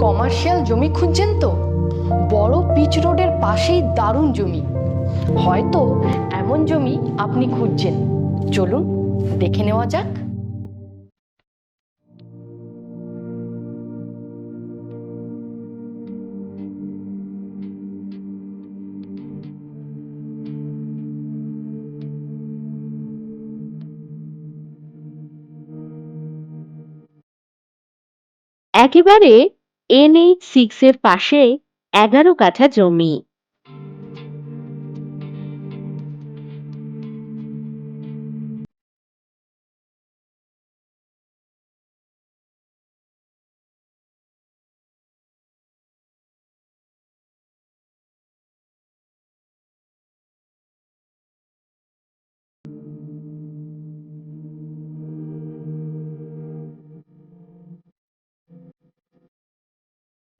Commercial জমি খুঁজছেন তো? বড় পিচ রোডের পাশেই দারুণ জমি। হয়তো এমন জমি আপনি খুঁজছেন। চলুন দেখে নেওয়া যাক। একেবারে NH6 এর পাশে 11 কাঠা জমি।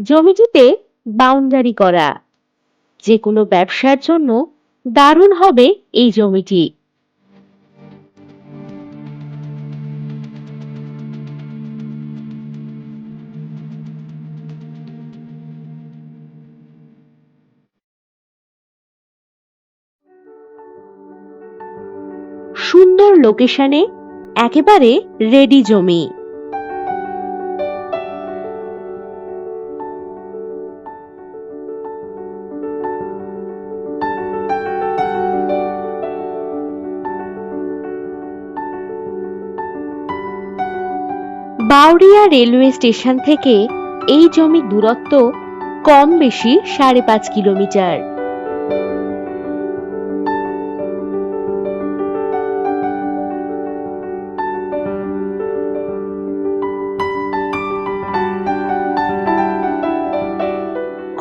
জমিটিতে বাউন্ডারি করা। যে কোনো ব্যবসার জন্য দারুণ হবে এই জমিটি। সুন্দর লোকেশনে একেবারে রেডি জমি। বাউরিয়া রেলওয়ে স্টেশন থেকে এই জমির দূরত্ব কম বেশি 5.5 কিলোমিটার।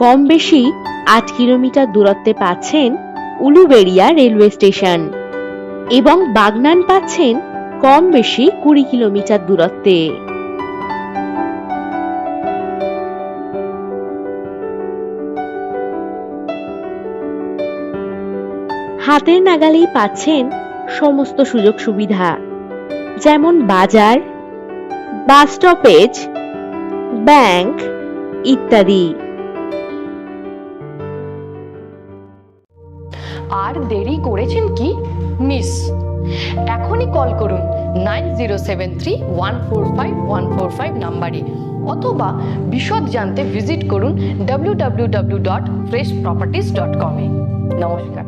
কম বেশি 8 কিলোমিটার দূরত্বে পাচ্ছেন উলুবেড়িয়া রেলওয়ে স্টেশন এবং বাগনান পাচ্ছেন কম বেশি 20 কিলোমিটার দূরত্বে। হাতের নাগালেই পাচ্ছেন সমস্ত সুযোগ সুবিধা, যেমন বাজার, বাস স্টপেজ, ব্যাংক ইত্যাদি। আর দেরি করেছেন কি? মিস, এখনই কল করুন 9073145145 নাম্বারে, অথবা বিশদ জানতে ভিজিট করুন www.freshproperties.com এ। নমস্কার।